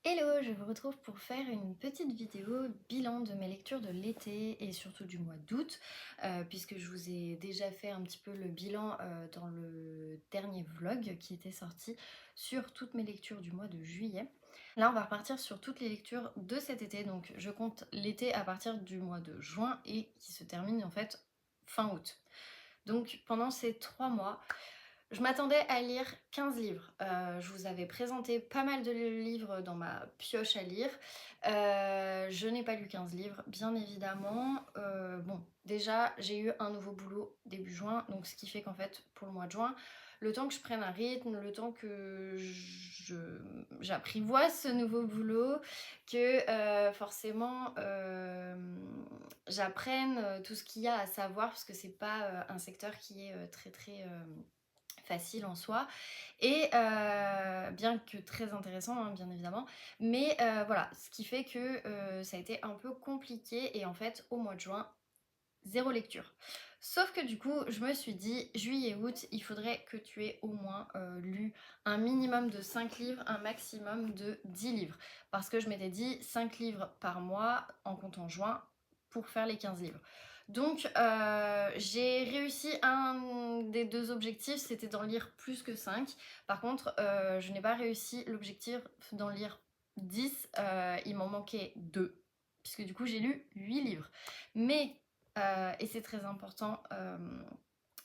Hello, je vous retrouve pour faire une petite vidéo bilan de mes lectures de l'été et surtout du mois d'août, puisque je vous ai déjà fait un petit peu le bilan dans le dernier vlog qui était sorti sur toutes mes lectures du mois de juillet. Là, on va repartir sur toutes les lectures de cet été, donc je compte l'été à partir du mois de juin et qui se termine en fait fin août. Donc pendant ces 3 mois, je m'attendais à lire 15 livres. Je vous avais présenté pas mal de livres dans ma pioche à lire. Je n'ai pas lu 15 livres, bien évidemment. Bon, déjà, j'ai eu un nouveau boulot début juin, donc ce qui fait qu'en fait, pour le mois de juin, le temps que je prenne un rythme, le temps que j'apprivoise ce nouveau boulot, que forcément j'apprenne tout ce qu'il y a à savoir, parce que c'est pas un secteur qui est très facile en soi et bien que très intéressant hein, bien évidemment, mais voilà, ce qui fait que ça a été un peu compliqué et en fait au mois de juin, zéro lecture. Sauf que du coup, je me suis dit, juillet-août, il faudrait que tu aies au moins lu un minimum de 5 livres, un maximum de 10 livres. Parce que je m'étais dit 5 livres par mois en comptant juin pour faire les 15 livres. Donc j'ai réussi un des deux objectifs, c'était d'en lire plus que 5. Par contre, je n'ai pas réussi l'objectif d'en lire 10, il m'en manquait 2. Puisque du coup j'ai lu 8 livres. Mais et c'est très important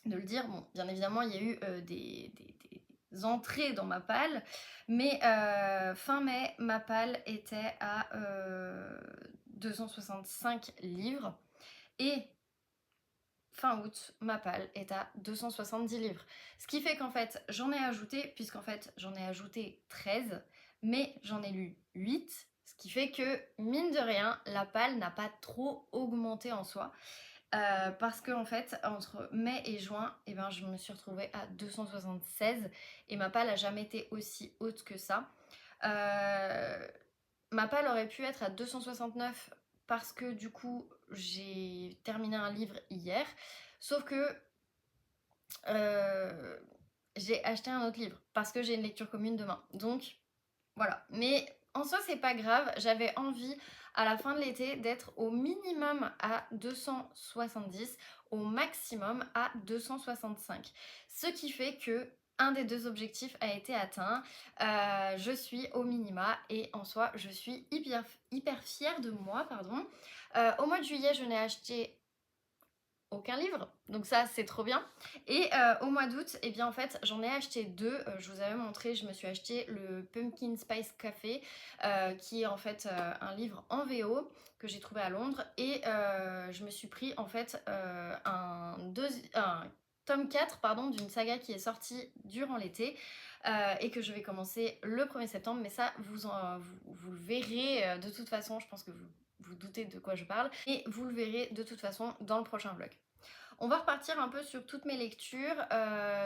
de le dire. Bon, bien évidemment, il y a eu des entrées dans ma palle, mais fin mai, ma palle était à 265 livres et fin août, ma palle est à 270 livres. Ce qui fait qu'en fait, j'en ai ajouté, puisqu'en fait, j'en ai ajouté 13, mais j'en ai lu 8, ce qui fait que, mine de rien, la palle n'a pas trop augmenté en soi. Parce que en fait, entre mai et juin, eh ben, je me suis retrouvée à 276 et ma palle n'a jamais été aussi haute que ça. Ma palle aurait pu être à 269 parce que du coup, j'ai terminé un livre hier. Sauf que euh, j'ai acheté un autre livre parce que j'ai une lecture commune demain. Donc voilà. Mais en soi, c'est pas grave. J'avais envie à la fin de l'été d'être au minimum à 270, au maximum à 265. Ce qui fait que un des deux objectifs a été atteint. Je suis au minima et en soi, je suis hyper fière de moi. Pardon. Au mois de juillet, je n'ai acheté aucun livre, donc ça c'est trop bien. Et au mois d'août, et bien en fait j'en ai acheté deux. Je vous avais montré, je me suis acheté le Pumpkin Spice Café, qui est en fait un livre en VO que j'ai trouvé à Londres, et je me suis pris en fait un tome 4 pardon, d'une saga qui est sortie durant l'été. Et que je vais commencer le 1er septembre, mais ça vous le verrez de toute façon, je pense que vous doutez de quoi je parle, et vous le verrez de toute façon dans le prochain vlog. On va repartir un peu sur toutes mes lectures.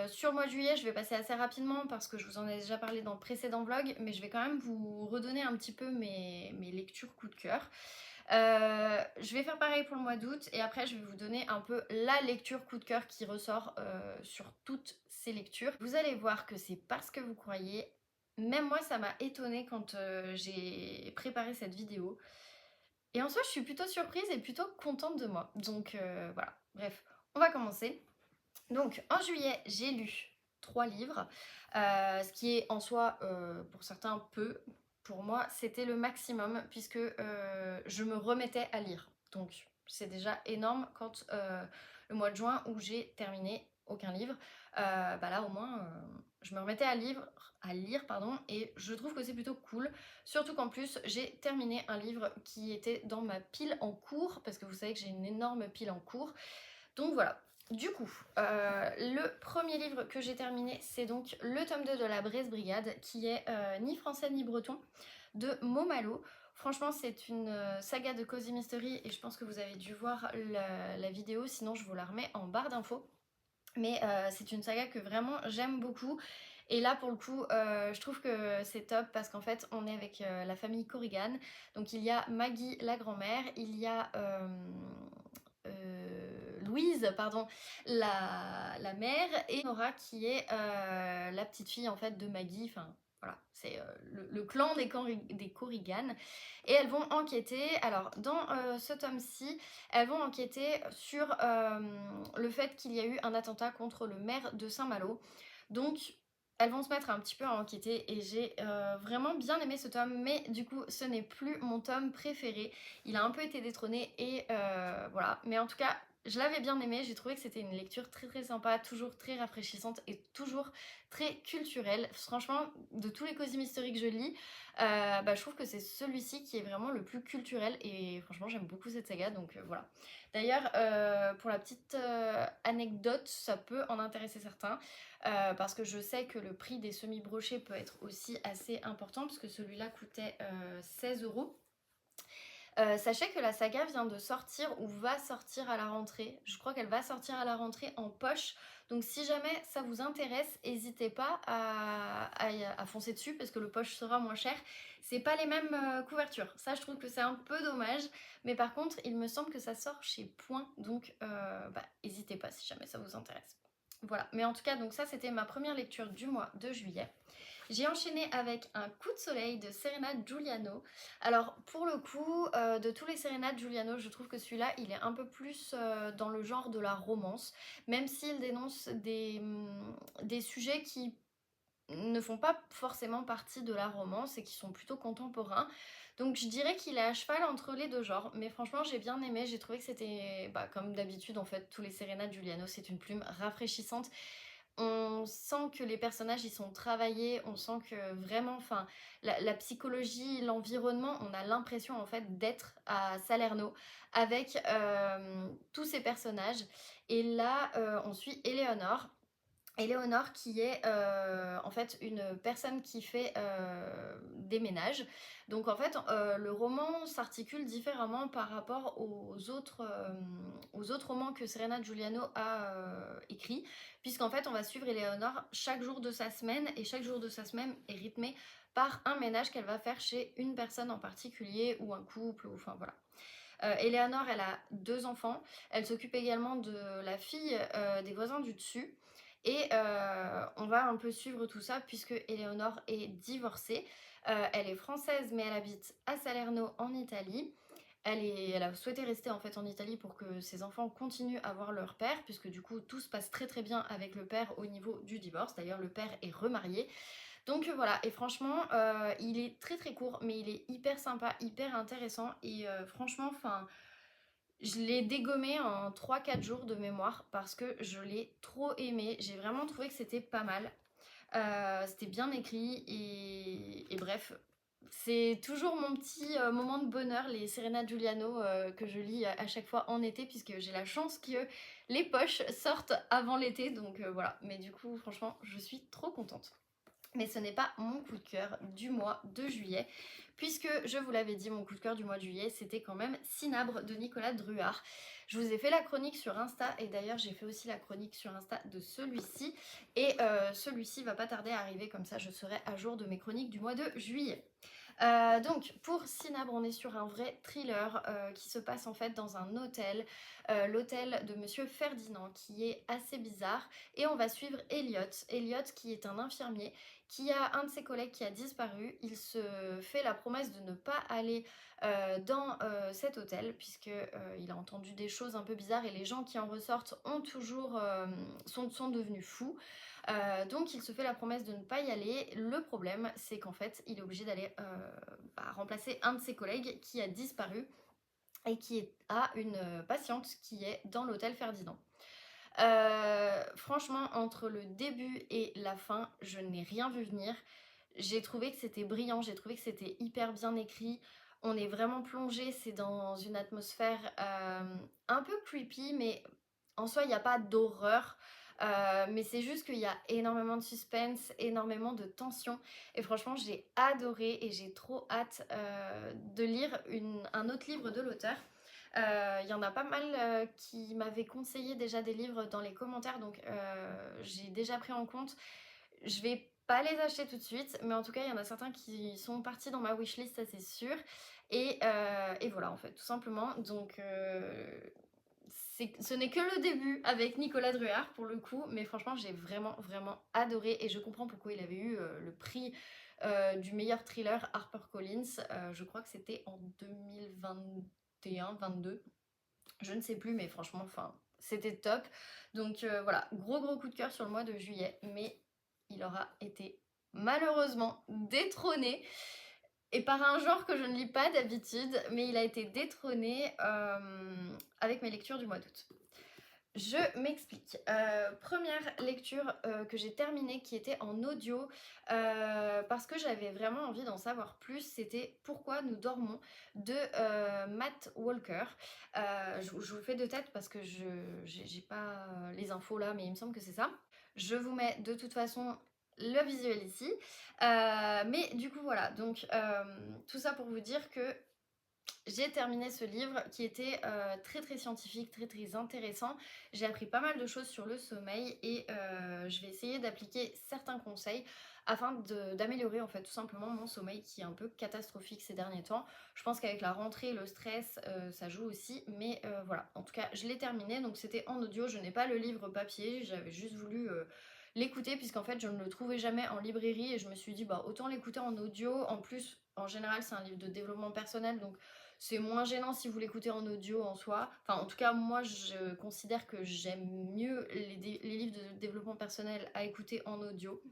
Sur le mois de juillet, je vais passer assez rapidement parce que je vous en ai déjà parlé dans le précédent vlog, mais je vais quand même vous redonner un petit peu mes lectures coup de cœur. Je vais faire pareil pour le mois d'août et après je vais vous donner un peu la lecture coup de cœur qui ressort sur toutes ces lectures. Vous allez voir que c'est parce que vous croyez. Même moi, ça m'a étonnée quand j'ai préparé cette vidéo. Et en soi, je suis plutôt surprise et plutôt contente de moi. Donc voilà, bref, on va commencer. Donc en juillet, j'ai lu 3 livres, ce qui est en soi, pour certains, peu. Pour moi, c'était le maximum puisque je me remettais à lire. Donc c'est déjà énorme quand le mois de juin où j'ai terminé aucun livre, bah là au moins je me remettais à lire pardon, et je trouve que c'est plutôt cool. Surtout qu'en plus j'ai terminé un livre qui était dans ma pile en cours, parce que vous savez que j'ai une énorme pile en cours. Donc voilà. Du coup, le premier livre que j'ai terminé, c'est donc le tome 2 de la Braise Brigade, qui est ni français ni breton, de Momalo. Franchement, c'est une saga de Cozy Mystery et je pense que vous avez dû voir la vidéo, sinon je vous la remets en barre d'infos. Mais c'est une saga que vraiment j'aime beaucoup. Et là, pour le coup, je trouve que c'est top parce qu'en fait, on est avec la famille Corrigan. Donc, il y a Maggie, la grand-mère, il y a Louise, pardon, la mère, et Nora qui est la petite fille en fait de Maggie, enfin Voilà, c'est le clan des Corrigan. Et elles vont enquêter, alors dans ce tome-ci, elles vont enquêter sur le fait qu'il y a eu un attentat contre le maire de Saint-Malo. Donc elles vont se mettre un petit peu à enquêter et j'ai vraiment bien aimé ce tome, mais du coup ce n'est plus mon tome préféré. Il a un peu été détrôné et voilà. Mais en tout cas, je l'avais bien aimé, j'ai trouvé que c'était une lecture très très sympa, toujours très rafraîchissante et toujours très culturelle. Franchement, de tous les cosy mystery que je lis, je trouve que c'est celui-ci qui est vraiment le plus culturel et franchement j'aime beaucoup cette saga, donc voilà. D'ailleurs, pour la petite anecdote, ça peut en intéresser certains, parce que je sais que le prix des semi-brochés peut être aussi assez important, parce que celui-là coûtait 16 €. Sachez que la saga vient de sortir ou va sortir à la rentrée. Je crois qu'elle va sortir à la rentrée en poche. Donc si jamais ça vous intéresse, n'hésitez pas à foncer dessus parce que le poche sera moins cher. C'est pas les mêmes couvertures. Ça, je trouve que c'est un peu dommage. Mais par contre, il me semble que ça sort chez Point. Donc n'hésitez pas si jamais ça vous intéresse. Voilà. Mais en tout cas, donc ça, c'était ma première lecture du mois de juillet. J'ai enchaîné avec Un coup de soleil de Serena Giuliano. Alors pour le coup, de tous les Serena Giuliano, je trouve que celui-là, il est un peu plus dans le genre de la romance, même s'il dénonce des sujets qui ne font pas forcément partie de la romance et qui sont plutôt contemporains. Donc je dirais qu'il est à cheval entre les deux genres, mais franchement j'ai bien aimé, j'ai trouvé que c'était, comme d'habitude en fait, tous les Serena Giuliano, c'est une plume rafraîchissante. On sent que les personnages ils sont travaillés, on sent que vraiment, enfin, la psychologie, l'environnement, on a l'impression en fait d'être à Salerno avec tous ces personnages. Et là, on suit Éléonore qui est en fait une personne qui fait des ménages. Donc en fait le roman s'articule différemment par rapport aux autres romans que Serena Giuliano a écrits, puisqu'en fait on va suivre Éléonore chaque jour de sa semaine et chaque jour de sa semaine est rythmé par un ménage qu'elle va faire chez une personne en particulier ou un couple, ou enfin voilà. Éléonore, elle a 2 enfants. Elle s'occupe également de la fille des voisins du dessus. Et on va un peu suivre tout ça puisque Éléonore est divorcée. Elle est française mais elle habite à Salerno en Italie. Elle a souhaité rester en fait en Italie pour que ses enfants continuent à voir leur père, puisque du coup tout se passe très très bien avec le père au niveau du divorce. D'ailleurs le père est remarié. Donc voilà, et franchement, il est très très court, mais il est hyper sympa, hyper intéressant. Et franchement, enfin, je l'ai dégommé en 3 4 jours de mémoire parce que je l'ai trop aimé. J'ai vraiment trouvé que c'était pas mal. C'était bien écrit et bref, c'est toujours mon petit moment de bonheur, les Serena Giuliano que je lis à chaque fois en été, puisque j'ai la chance que les poches sortent avant l'été. Donc voilà, mais du coup, franchement, je suis trop contente. Mais ce n'est pas mon coup de cœur du mois de juillet, puisque je vous l'avais dit, mon coup de cœur du mois de juillet, c'était quand même Cinabre de Nicolas Druard. Je vous ai fait la chronique sur Insta, et d'ailleurs j'ai fait aussi la chronique sur Insta de celui-ci, et celui-ci va pas tarder à arriver, comme ça je serai à jour de mes chroniques du mois de juillet. Donc pour Cinabre, on est sur un vrai thriller qui se passe en fait dans un hôtel, l'hôtel de Monsieur Ferdinand, qui est assez bizarre, et on va suivre Elliot qui est un infirmier qui a un de ses collègues qui a disparu. Il se fait la promesse de ne pas aller dans cet hôtel puisque il a entendu des choses un peu bizarres et les gens qui en ressortent ont toujours sont devenus fous. Donc il se fait la promesse de ne pas y aller. Le problème, c'est qu'en fait, il est obligé d'aller remplacer un de ses collègues qui a disparu et qui a une patiente qui est dans l'hôtel Ferdinand. Franchement, entre le début et la fin, je n'ai rien vu venir. J'ai trouvé que c'était brillant, j'ai trouvé que c'était hyper bien écrit. On est vraiment plongé, c'est dans une atmosphère un peu creepy, mais en soi, il n'y a pas d'horreur. Mais c'est juste qu'il y a énormément de suspense, énormément de tension. Et franchement, j'ai adoré et j'ai trop hâte de lire un autre livre de l'auteur. Il y en a pas mal qui m'avaient conseillé déjà des livres dans les commentaires, donc j'ai déjà pris en compte. Je vais pas les acheter tout de suite, mais en tout cas, il y en a certains qui sont partis dans ma wishlist, ça c'est sûr. Et voilà, en fait, tout simplement. Donc, ce n'est que le début avec Nicolas Druard pour le coup, mais franchement, j'ai vraiment, vraiment adoré et je comprends pourquoi il avait eu le prix du meilleur thriller HarperCollins. Je crois que c'était en 2021-22. Je ne sais plus, mais franchement, enfin, c'était top. Donc voilà, gros coup de cœur sur le mois de juillet, mais il aura été malheureusement détrôné, et par un genre que je ne lis pas d'habitude, mais il a été détrôné avec mes lectures du mois d'août. Je m'explique. Première lecture que j'ai terminée qui était en audio parce que j'avais vraiment envie d'en savoir plus. C'était Pourquoi nous dormons de Matt Walker. Je vous le fais de tête parce que je j'ai pas les infos là, mais il me semble que c'est ça. Je vous mets de toute façon le visuel ici. Mais du coup voilà, donc tout ça pour vous dire que j'ai terminé ce livre qui était très scientifique, très intéressant. J'ai appris pas mal de choses sur le sommeil et je vais essayer d'appliquer certains conseils afin d'améliorer en fait tout simplement mon sommeil qui est un peu catastrophique ces derniers temps. Je pense qu'avec la rentrée, le stress, ça joue aussi, mais voilà. En tout cas, je l'ai terminé, donc c'était en audio. Je n'ai pas le livre papier, j'avais juste voulu l'écouter puisqu'en fait je ne le trouvais jamais en librairie et je me suis dit bah autant l'écouter en audio. En plus, en général, c'est un livre de développement personnel, donc c'est moins gênant si vous l'écoutez en audio en soi. Enfin, en tout cas, moi, je considère que j'aime mieux les livres de développement personnel à écouter en audio.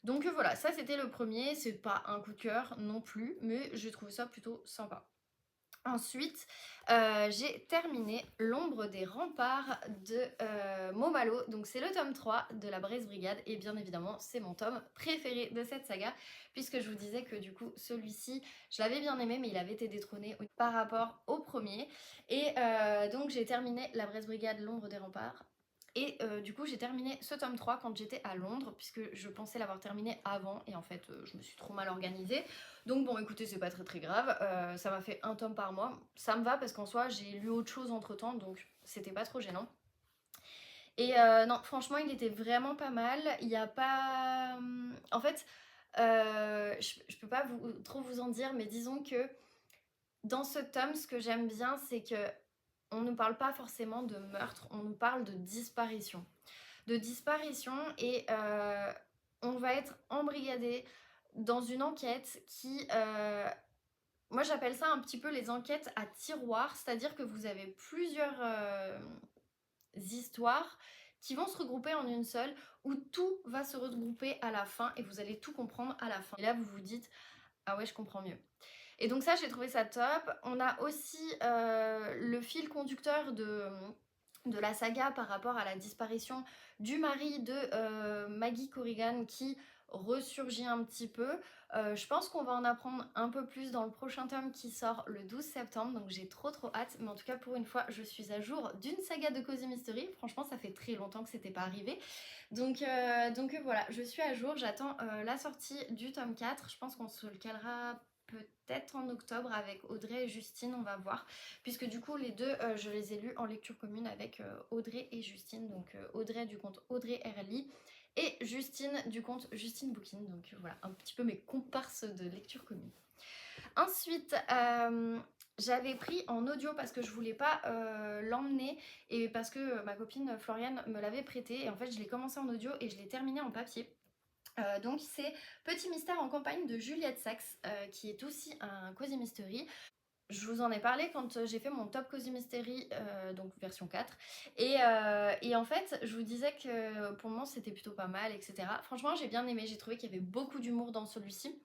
Donc voilà, ça c'était le premier. C'est pas un coup de cœur non plus, mais j'ai trouvé ça plutôt sympa. Ensuite, j'ai terminé L'ombre des remparts de Momalo. Donc c'est le tome 3 de la Braise Brigade et bien évidemment c'est mon tome préféré de cette saga puisque je vous disais que du coup celui-ci je l'avais bien aimé mais il avait été détrôné par rapport au premier. Et donc j'ai terminé la Braise Brigade, L'ombre des remparts. Et du coup j'ai terminé ce tome 3 quand j'étais à Londres puisque je pensais l'avoir terminé avant et en fait je me suis trop mal organisée. Donc bon écoutez c'est pas très grave, ça m'a fait un tome par mois, ça me va parce qu'en soi j'ai lu autre chose entre temps donc c'était pas trop gênant. Et non franchement il était vraiment pas mal, il n'y a pas... En fait je peux pas trop vous en dire mais disons que dans ce tome ce que j'aime bien c'est que on ne parle pas forcément de meurtre, on nous parle de disparition. De disparition et on va être embrigadé dans une enquête qui... moi j'appelle ça un petit peu les enquêtes à tiroir, c'est-à-dire que vous avez plusieurs histoires qui vont se regrouper en une seule, où tout va se regrouper à la fin et vous allez tout comprendre à la fin. Et là vous vous dites, ah ouais je comprends mieux. Et donc ça j'ai trouvé ça top. On a aussi le fil conducteur de la saga par rapport à la disparition du mari de Maggie Corrigan qui ressurgit un petit peu. Je pense qu'on va en apprendre un peu plus dans le prochain tome qui sort le 12 septembre, donc j'ai trop hâte. Mais en tout cas pour une fois je suis à jour d'une saga de Cozy Mystery. Franchement ça fait très longtemps que c'était pas arrivé. Donc voilà, je suis à jour, j'attends la sortie du tome 4. Je pense qu'on se le calera peut-être en octobre avec Audrey et Justine, on va voir. Puisque du coup les deux je les ai lus en lecture commune avec Audrey et Justine. Donc Audrey du compte Audrey RLI et Justine du compte Justine Bookin. Donc voilà, un petit peu mes comparses de lecture commune. Ensuite, j'avais pris en audio parce que je voulais pas l'emmener et parce que ma copine Floriane me l'avait prêté. Et en fait, je l'ai commencé en audio et je l'ai terminé en papier. Donc c'est Petit mystère en campagne de Juliette Sachs, qui est aussi un Cozy Mystery. Je vous en ai parlé quand j'ai fait mon top Cozy Mystery, donc version 4. Et en fait, je vous disais que pour le moment c'était plutôt pas mal, etc. Franchement, j'ai bien aimé, j'ai trouvé qu'il y avait beaucoup d'humour dans celui-ci.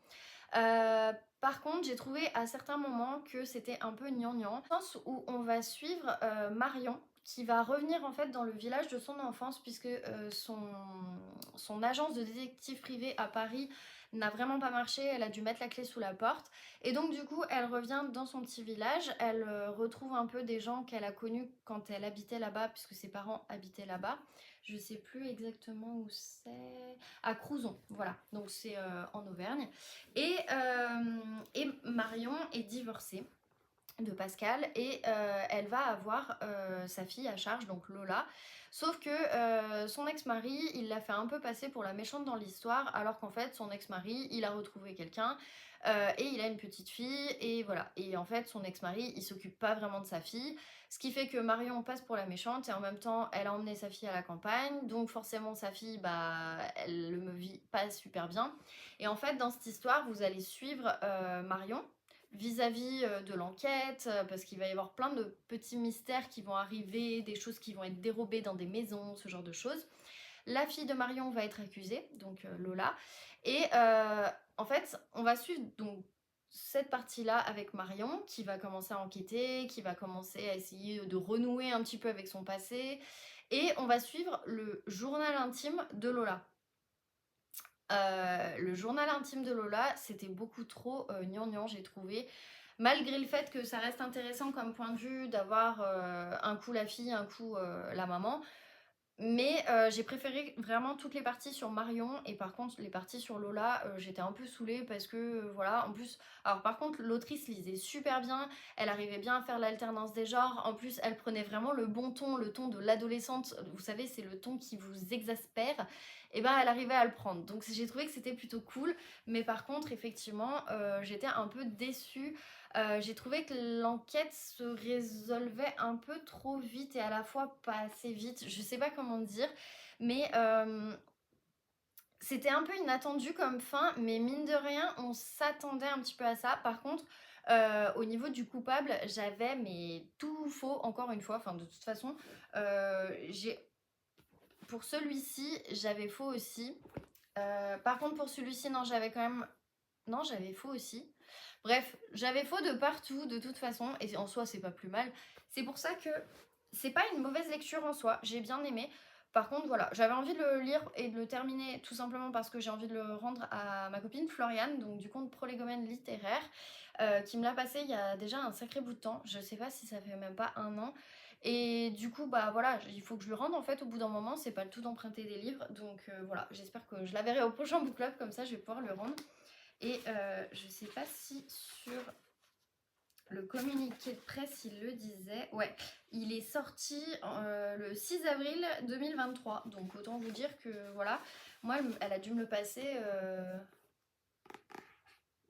Par contre, j'ai trouvé à certains moments que c'était un peu gnangnan, dans le sens où on va suivre Marion, qui va revenir en fait dans le village de son enfance, puisque son agence de détective privé à Paris n'a vraiment pas marché, elle a dû mettre la clé sous la porte. Et donc du coup, elle revient dans son petit village, elle retrouve un peu des gens qu'elle a connus quand elle habitait là-bas, puisque ses parents habitaient là-bas. Je sais plus exactement où c'est... À Crouzon, voilà, donc c'est en Auvergne. Et Marion est divorcée. de Pascal et elle va avoir sa fille à charge, donc Lola. Sauf que son ex-mari, il l'a fait un peu passer pour la méchante dans l'histoire, alors qu'en fait, son ex-mari, il a retrouvé quelqu'un et il a une petite fille, et voilà. Et en fait, son ex-mari, il s'occupe pas vraiment de sa fille, ce qui fait que Marion passe pour la méchante, et en même temps, elle a emmené sa fille à la campagne, donc forcément, sa fille, bah, elle le vit pas super bien. Et en fait, dans cette histoire, vous allez suivre Marion, vis-à-vis de l'enquête, parce qu'il va y avoir plein de petits mystères qui vont arriver, des choses qui vont être dérobées dans des maisons, ce genre de choses. La fille de Marion va être accusée, donc Lola, et en fait, on va suivre donc cette partie-là avec Marion, qui va commencer à enquêter, qui va commencer à essayer de renouer un petit peu avec son passé, et on va suivre le journal intime de Lola. Le journal intime de Lola, c'était beaucoup trop gnangnan, j'ai trouvé. Malgré le fait que ça reste intéressant comme point de vue d'avoir un coup la fille, un coup la maman. Mais j'ai préféré vraiment toutes les parties sur Marion, et par contre les parties sur Lola, j'étais un peu saoulée parce que voilà, en plus, alors par contre l'autrice lisait super bien, elle arrivait bien à faire l'alternance des genres, en plus elle prenait vraiment le bon ton, le ton de l'adolescente, vous savez c'est le ton qui vous exaspère, et ben elle arrivait à le prendre, donc j'ai trouvé que c'était plutôt cool, mais par contre effectivement j'étais un peu déçue. J'ai trouvé que l'enquête se résolvait un peu trop vite et à la fois pas assez vite. Je sais pas comment dire, mais c'était un peu inattendu comme fin, mais mine de rien, on s'attendait un petit peu à ça. Par contre, au niveau du coupable, j'avais mais tout faux encore une fois. Enfin, de toute façon, j'ai pour celui-ci, j'avais faux aussi. Par contre, pour celui-ci, non, j'avais quand même. Non, j'avais faux aussi. Bref, j'avais faux de partout, de toute façon, et en soi, c'est pas plus mal. C'est pour ça que c'est pas une mauvaise lecture en soi, j'ai bien aimé. Par contre, voilà, j'avais envie de le lire et de le terminer tout simplement parce que j'ai envie de le rendre à ma copine Floriane, donc du compte Prolégomène littéraire, qui me l'a passé il y a déjà un sacré bout de temps. Je sais pas si ça fait même pas un an. Et du coup, bah voilà, il faut que je le rende en fait au bout d'un moment, c'est pas le tout d'emprunter des livres. Donc voilà, j'espère que je la verrai au prochain book club, comme ça je vais pouvoir le rendre. Et je sais pas si sur le communiqué de presse il le disait. Ouais, il est sorti le 6 avril 2023. Donc autant vous dire que voilà, moi elle a dû me le passer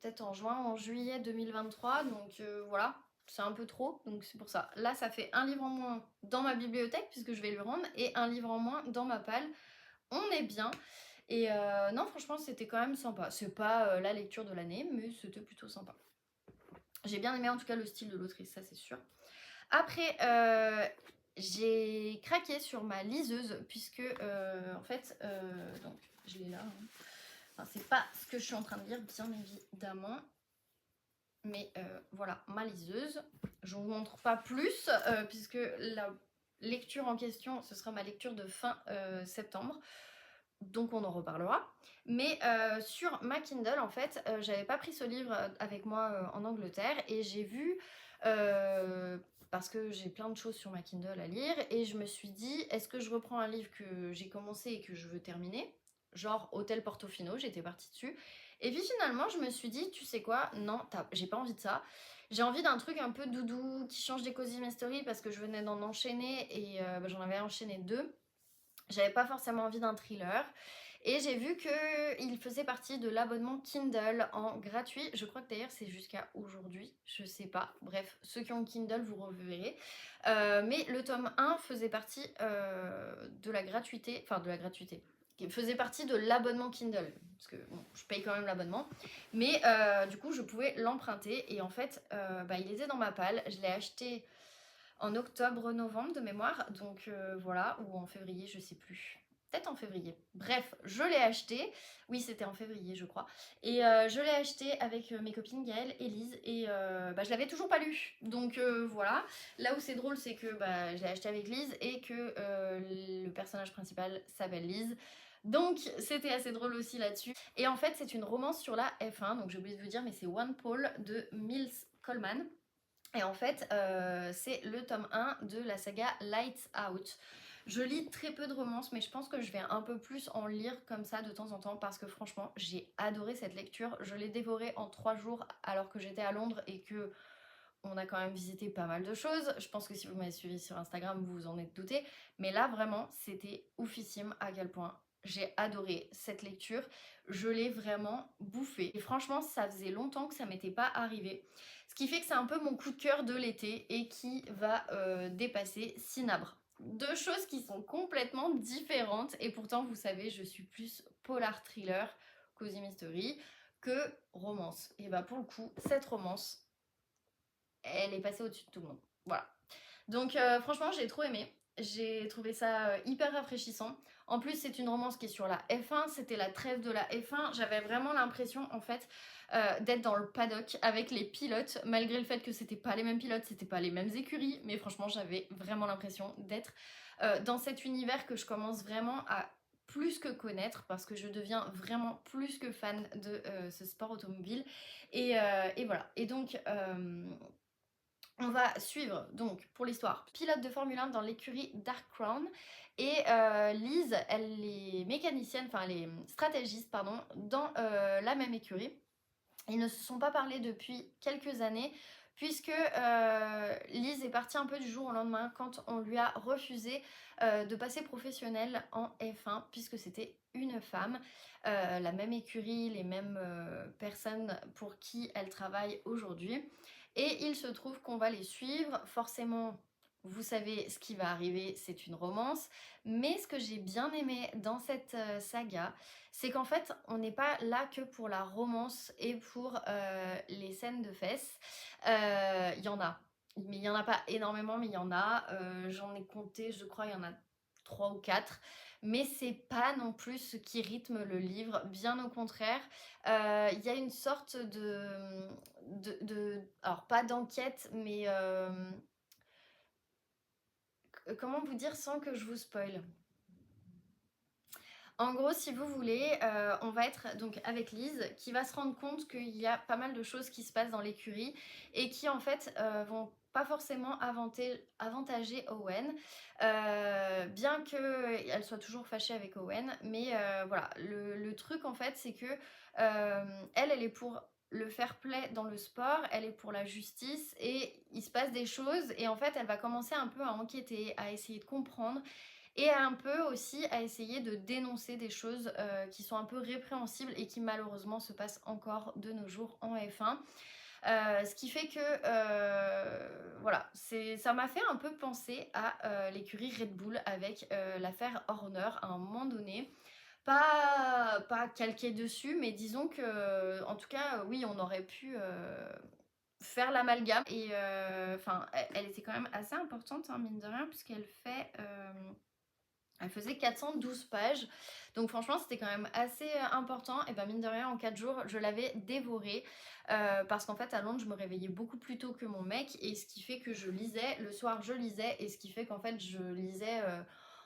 peut-être en juin, en juillet 2023. Donc voilà, c'est un peu trop. Donc c'est pour ça. Là, ça fait un livre en moins dans ma bibliothèque puisque je vais le rendre, et un livre en moins dans ma palle. On est bien. Et non, franchement, c'était quand même sympa. C'est pas la lecture de l'année, mais c'était plutôt sympa. J'ai bien aimé en tout cas le style de l'autrice, ça c'est sûr. Après, j'ai craqué sur ma liseuse, puisque en fait, donc je l'ai là. Hein. Enfin, c'est pas ce que je suis en train de lire, bien évidemment. Mais voilà, ma liseuse. Je vous montre pas plus, puisque la lecture en question, ce sera ma lecture de fin septembre. Donc on en reparlera. Mais sur ma Kindle, en fait, j'avais pas pris ce livre avec moi en Angleterre, et j'ai vu, parce que j'ai plein de choses sur ma Kindle à lire, et je me suis dit, est-ce que je reprends un livre que j'ai commencé et que je veux terminer, genre Hôtel Portofino, j'étais partie dessus. Et puis finalement, je me suis dit, tu sais quoi, non, j'ai pas envie de ça. J'ai envie d'un truc un peu doudou, qui change des Cozy Mystery, parce que je venais d'en enchaîner, et j'en avais enchaîné 2. J'avais pas forcément envie d'un thriller. Et j'ai vu qu'il faisait partie de l'abonnement Kindle en gratuit. Je crois que d'ailleurs c'est jusqu'à aujourd'hui, je sais pas. Bref, ceux qui ont Kindle, vous reverrez. Mais le tome 1 faisait partie de la gratuité. Enfin, de la gratuité. Qui faisait partie de l'abonnement Kindle. Parce que bon, je paye quand même l'abonnement. Mais du coup, je pouvais l'emprunter. Et en fait, il était dans ma palle. Je l'ai acheté en octobre-novembre de mémoire, donc voilà, ou en février, je sais plus. Peut-être en février. Bref, je l'ai acheté. Oui, c'était en février, je crois. Et je l'ai acheté avec mes copines Gaëlle et Lise. Et je l'avais toujours pas lu. Donc voilà. Là où c'est drôle, c'est que je l'ai acheté avec Lise et que le personnage principal s'appelle Lise. Donc c'était assez drôle aussi là-dessus. Et en fait, c'est une romance sur la F1. Donc j'ai oublié de vous dire, mais c'est One Pole de Mills Coleman. Et en fait, c'est le tome 1 de la saga Lights Out. Je lis très peu de romances, mais je pense que je vais un peu plus en lire comme ça de temps en temps, parce que franchement, j'ai adoré cette lecture. Je l'ai dévorée en 3 jours alors que j'étais à Londres, et que on a quand même visité pas mal de choses. Je pense que si vous m'avez suivi sur Instagram, vous vous en êtes douté. Mais là, vraiment, c'était oufissime à quel point j'ai adoré cette lecture. Je l'ai vraiment bouffée. Et franchement, ça faisait longtemps que ça m'était pas arrivé. Ce qui fait que c'est un peu mon coup de cœur de l'été et qui va dépasser Cinabre. Deux choses qui sont complètement différentes. Et pourtant, vous savez, je suis plus polar thriller, cozy mystery, que romance. Et bah pour le coup, cette romance, elle est passée au-dessus de tout le monde. Voilà. Donc franchement, j'ai trop aimé. J'ai trouvé ça hyper rafraîchissant. En plus, c'est une romance qui est sur la F1. C'était la trêve de la F1. J'avais vraiment l'impression, en fait, d'être dans le paddock avec les pilotes, malgré le fait que c'était pas les mêmes pilotes, c'était pas les mêmes écuries. Mais franchement, j'avais vraiment l'impression d'être dans cet univers que je commence vraiment à plus que connaître parce que je deviens vraiment plus que fan de ce sport automobile. Et voilà. Et donc, on va suivre, donc, pour l'histoire, pilote de Formule 1 dans l'écurie Dark Crown. Et Lise, elle est mécanicienne, enfin, elle est stratégiste, pardon, dans la même écurie. Ils ne se sont pas parlé depuis quelques années, puisque Lise est partie un peu du jour au lendemain quand on lui a refusé de passer professionnel en F1, puisque c'était une femme. La même écurie, les mêmes personnes pour qui elle travaille aujourd'hui. Et il se trouve qu'on va les suivre. Forcément, vous savez ce qui va arriver, c'est une romance. Mais ce que j'ai bien aimé dans cette saga, c'est qu'en fait, on n'est pas là que pour la romance et pour les scènes de fesses. Il y en a. Mais il n'y en a pas énormément, mais il y en a. J'en ai compté, je crois, il y en a 3 ou 4. Mais c'est pas non plus ce qui rythme le livre, bien au contraire. Il y a une sorte alors pas d'enquête, mais comment vous dire sans que je vous spoil. En gros, si vous voulez, on va être donc avec Lise qui va se rendre compte qu'il y a pas mal de choses qui se passent dans l'écurie et qui en fait vont pas forcément avantager Owen, bien qu'elle soit toujours fâchée avec Owen. Mais voilà, le truc en fait c'est que elle est pour le fair play dans le sport, elle est pour la justice et il se passe des choses et en fait elle va commencer un peu à enquêter, à essayer de comprendre et un peu aussi à essayer de dénoncer des choses qui sont un peu répréhensibles et qui malheureusement se passent encore de nos jours en F1. Ce qui fait que voilà, ça m'a fait un peu penser à l'écurie Red Bull avec l'affaire Horner à un moment donné. Pas calqué dessus, mais disons que, en tout cas, oui, on aurait pu faire l'amalgame. Et enfin, elle était quand même assez importante, hein, mine de rien, puisqu'elle fait elle faisait 412 pages. Donc franchement, c'était quand même assez important. Et ben mine de rien, en 4 jours, je l'avais dévoré. Parce qu'en fait, à Londres, je me réveillais beaucoup plus tôt que mon mec. Et ce qui fait que je lisais. Le soir, je lisais. Et ce qui fait qu'en fait, je lisais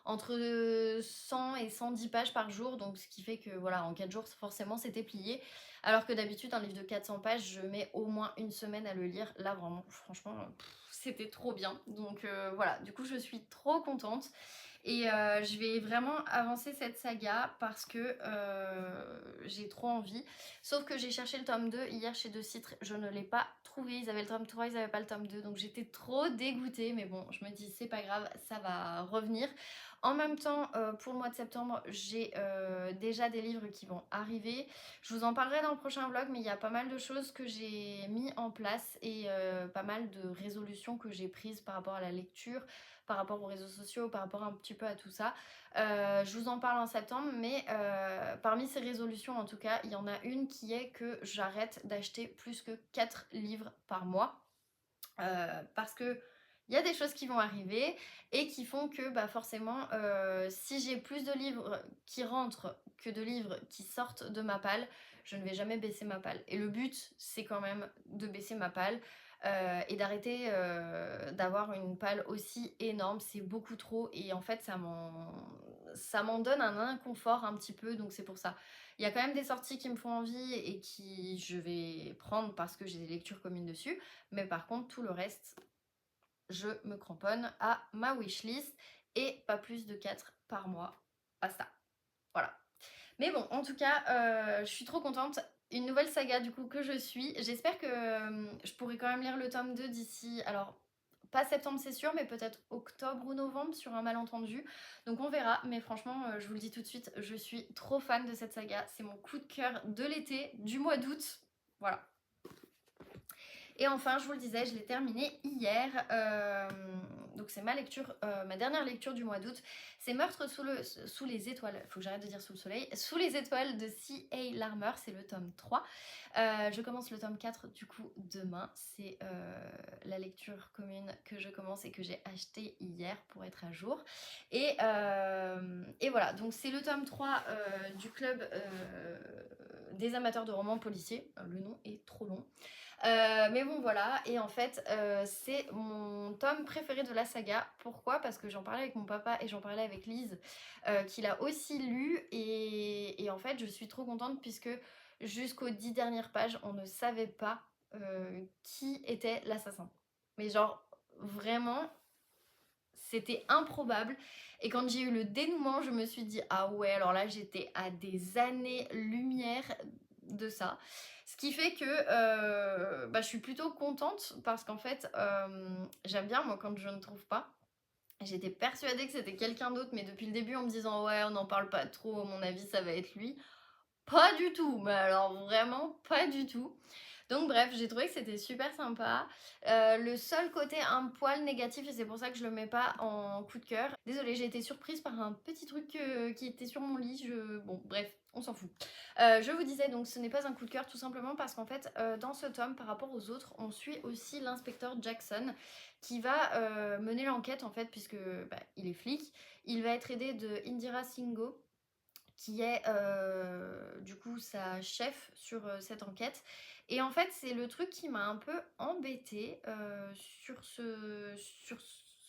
entre 100 et 110 pages par jour. Donc ce qui fait que voilà, en 4 jours, forcément, c'était plié. Alors que d'habitude, un livre de 400 pages, je mets au moins une semaine à le lire. Là, vraiment, franchement, c'était trop bien. Donc voilà, du coup, je suis trop contente. Et je vais vraiment avancer cette saga parce que j'ai trop envie. Sauf que j'ai cherché le tome 2 hier chez Deux Citres, je ne l'ai pas trouvé. Ils avaient le tome 3, ils n'avaient pas le tome 2. Donc j'étais trop dégoûtée. Mais bon, je me dis c'est pas grave, ça va revenir. En même temps, pour le mois de septembre, j'ai déjà des livres qui vont arriver. Je vous en parlerai dans le prochain vlog, mais il y a pas mal de choses que j'ai mis en place et pas mal de résolutions que j'ai prises par rapport à la lecture, par rapport aux réseaux sociaux, par rapport un petit peu à tout ça. Je vous en parle en septembre, mais parmi ces résolutions, en tout cas, il y en a une qui est que j'arrête d'acheter plus que 4 livres par mois. Parce que il y a des choses qui vont arriver et qui font que bah, forcément, si j'ai plus de livres qui rentrent que de livres qui sortent de ma palle, je ne vais jamais baisser ma palle. Et le but, c'est quand même de baisser ma palle et d'arrêter d'avoir une palle aussi énorme. C'est beaucoup trop et en fait, ça m'en donne un inconfort un petit peu, donc c'est pour ça. Il y a quand même des sorties qui me font envie et qui je vais prendre parce que j'ai des lectures communes dessus. Mais par contre, tout le reste, je me cramponne à ma wishlist et pas plus de 4 par mois. Basta. Voilà. Mais bon, en tout cas, je suis trop contente. une nouvelle saga du coup que je suis. J'espère que je pourrai quand même lire le tome 2 d'ici, alors pas septembre c'est sûr, mais peut-être octobre ou novembre sur un malentendu. Donc on verra, mais franchement, je vous le dis tout de suite, je suis trop fan de cette saga. C'est mon coup de cœur de l'été, du mois d'août. Voilà. Et enfin, je vous le disais, je l'ai terminé hier. Donc c'est ma dernière lecture du mois d'août. C'est Meurtre sous les étoiles. Faut que j'arrête de dire sous le soleil. Sous les étoiles de C.A. Larmer, c'est le tome 3. Je commence le tome 4 du coup demain. C'est la lecture commune que je commence et que j'ai acheté hier pour être à jour. Et voilà, donc c'est le tome 3 du club des amateurs de romans policiers. Le nom est trop long. Mais bon voilà, et en fait c'est mon tome préféré de la saga. Pourquoi? Parce que j'en parlais avec mon papa et j'en parlais avec Lise qui l'a aussi lu, et en fait je suis trop contente puisque jusqu'aux 10 dernières pages on ne savait pas qui était l'assassin. Mais genre vraiment c'était improbable, et quand j'ai eu le dénouement je me suis dit ah ouais, alors là j'étais à des années-lumière de ça. Ce qui fait que je suis plutôt contente parce qu'en fait j'aime bien moi quand je ne trouve pas. J'étais persuadée que c'était quelqu'un d'autre, mais depuis le début en me disant ouais on n'en parle pas trop, à mon avis ça va être lui. Pas du tout, mais alors vraiment pas du tout. Donc bref, j'ai trouvé que c'était super sympa. Le seul côté un poil négatif, et c'est pour ça que je le mets pas en coup de cœur. Désolée, j'ai été surprise par un petit truc qui était sur mon lit. Bon, bref, on s'en fout. Je vous disais, donc ce n'est pas un coup de cœur tout simplement parce qu'en fait, dans ce tome, par rapport aux autres, on suit aussi l'inspecteur Jackson qui va mener l'enquête en fait, puisque il est flic. Il va être aidé de Indira Singh qui est du coup sa chef sur cette enquête. Et en fait, c'est le truc qui m'a un peu embêtée sur ce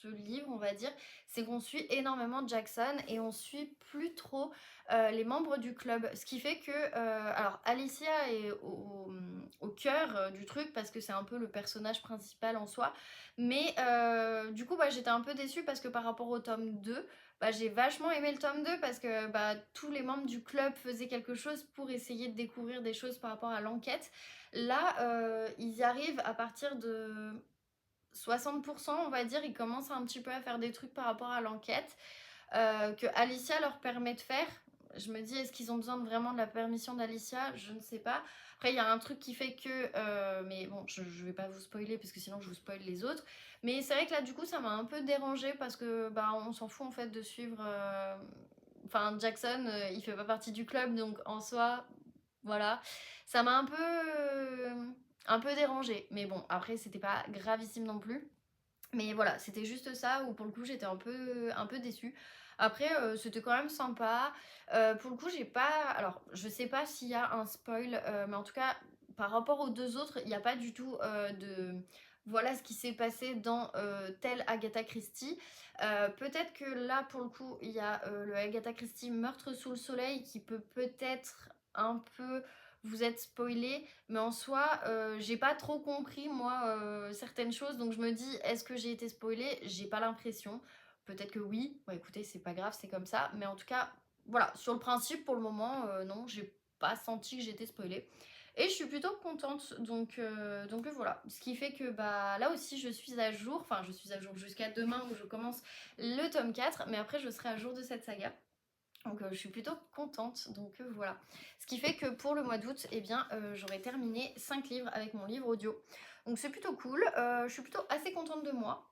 livre, on va dire, c'est qu'on suit énormément Jackson et on suit plus trop les membres du club. Ce qui fait que, alors Alicia est au cœur du truc parce que c'est un peu le personnage principal en soi. Mais du coup, j'étais un peu déçue parce que par rapport au tome 2, j'ai vachement aimé le tome 2 parce que tous les membres du club faisaient quelque chose pour essayer de découvrir des choses par rapport à l'enquête. Là, ils y arrivent à partir de 60%, on va dire. Ils commencent un petit peu à faire des trucs par rapport à l'enquête que Alicia leur permet de faire. Je me dis, est-ce qu'ils ont besoin vraiment de la permission d'Alicia? Je ne sais pas. Après, il y a un truc qui fait que... mais bon, je vais pas vous spoiler parce que sinon je vous spoil les autres. Mais c'est vrai que là, du coup, ça m'a un peu dérangée parce que on s'en fout en fait de suivre... Enfin, Jackson, il fait pas partie du club, donc en soi, voilà. Ça m'a un peu dérangée. Mais bon, après, c'était pas gravissime non plus. Mais voilà, c'était juste ça où pour le coup j'étais un peu déçue. Après, c'était quand même sympa. Pour le coup, j'ai pas. Alors, je sais pas s'il y a un spoil, mais en tout cas, par rapport aux deux autres, il n'y a pas du tout de. Voilà ce qui s'est passé dans telle Agatha Christie. Peut-être que là, pour le coup, il y a le Agatha Christie Meurtre sous le soleil qui peut peut-être un peu vous être spoilé, mais en soi, j'ai pas trop compris moi certaines choses, donc je me dis, est-ce que j'ai été spoilée? J'ai pas l'impression. Peut-être que oui. Bon, écoutez, c'est pas grave, c'est comme ça. Mais en tout cas, voilà, sur le principe, pour le moment, non, j'ai pas senti que j'étais spoilée. Et je suis plutôt contente, donc voilà. Ce qui fait que là aussi je suis à jour, enfin je suis à jour jusqu'à demain où je commence le tome 4, mais après je serai à jour de cette saga. Donc je suis plutôt contente, donc voilà. Ce qui fait que pour le mois d'août, eh bien j'aurai terminé 5 livres avec mon livre audio. Donc c'est plutôt cool, je suis plutôt assez contente de moi.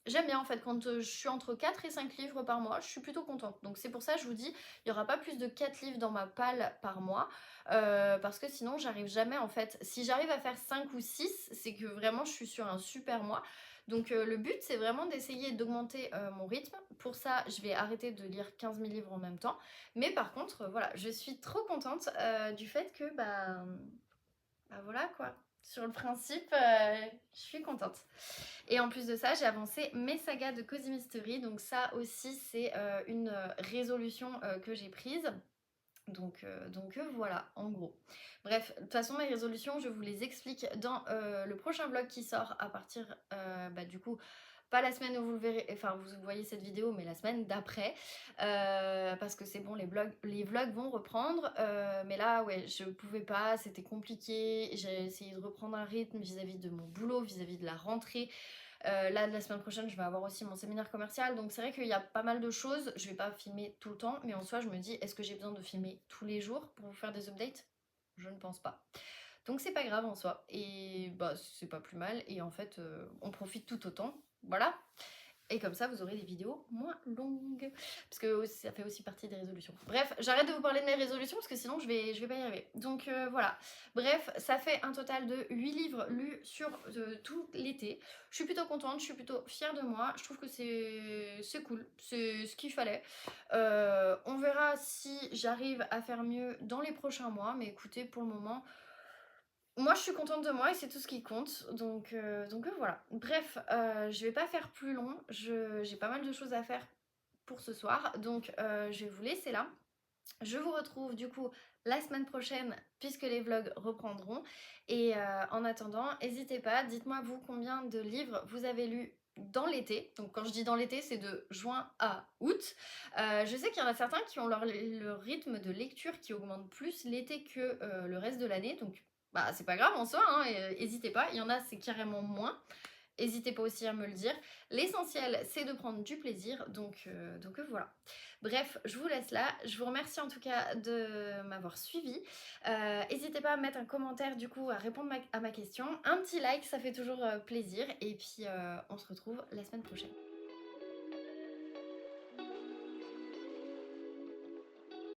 J'aime bien en fait quand je suis entre 4 et 5 livres par mois, je suis plutôt contente. Donc c'est pour ça que je vous dis, il n'y aura pas plus de 4 livres dans ma palle par mois. Parce que sinon j'arrive jamais en fait. Si j'arrive à faire 5 ou 6, c'est que vraiment je suis sur un super mois. Donc le but c'est vraiment d'essayer d'augmenter mon rythme. Pour ça je vais arrêter de lire 15 000 livres en même temps. Mais par contre voilà, je suis trop contente du fait que voilà quoi. Sur le principe, je suis contente. Et en plus de ça, j'ai avancé mes sagas de Cozy Mystery. Donc ça aussi, c'est une résolution que j'ai prise. Donc voilà, en gros. Bref, de toute façon, mes résolutions, je vous les explique dans le prochain vlog qui sort à partir du coup Pas la semaine où vous le verrez, enfin vous voyez cette vidéo, mais la semaine d'après, parce que c'est bon, les vlogs vont reprendre, mais là, ouais, je pouvais pas, c'était compliqué, j'ai essayé de reprendre un rythme vis-à-vis de mon boulot, vis-à-vis de la rentrée. Là, la semaine prochaine, je vais avoir aussi mon séminaire commercial, donc c'est vrai qu'il y a pas mal de choses. Je vais pas filmer tout le temps, mais en soi, je me dis, est-ce que j'ai besoin de filmer tous les jours pour vous faire des updates? Je ne pense pas. Donc c'est pas grave en soi, et bah c'est pas plus mal, et en fait, on profite tout autant, voilà. Et comme ça, vous aurez des vidéos moins longues. Parce que ça fait aussi partie des résolutions. Bref, j'arrête de vous parler de mes résolutions parce que sinon je vais pas y arriver. Donc voilà. Bref, ça fait un total de 8 livres lus sur tout l'été. Je suis plutôt contente, je suis plutôt fière de moi. Je trouve que c'est cool, c'est ce qu'il fallait. On verra si j'arrive à faire mieux dans les prochains mois. Mais écoutez, pour le moment, moi, je suis contente de moi et c'est tout ce qui compte. Donc voilà. Bref, je vais pas faire plus long. J'ai pas mal de choses à faire pour ce soir. Donc je vais vous laisser là. Je vous retrouve du coup la semaine prochaine puisque les vlogs reprendront. Et en attendant, n'hésitez pas, dites-moi vous combien de livres vous avez lus dans l'été. Donc quand je dis dans l'été, c'est de juin à août. Je sais qu'il y en a certains qui ont le rythme de lecture qui augmente plus l'été que le reste de l'année. Donc bah c'est pas grave en soi, hein, n'hésitez pas. Il y en a c'est carrément moins. N'hésitez pas aussi à me le dire. L'essentiel, c'est de prendre du plaisir, donc voilà. Bref, je vous laisse là. Je vous remercie en tout cas de m'avoir suivi. N'hésitez pas à mettre un commentaire du coup, à répondre à ma question. Un petit like, ça fait toujours plaisir. Et puis, on se retrouve la semaine prochaine.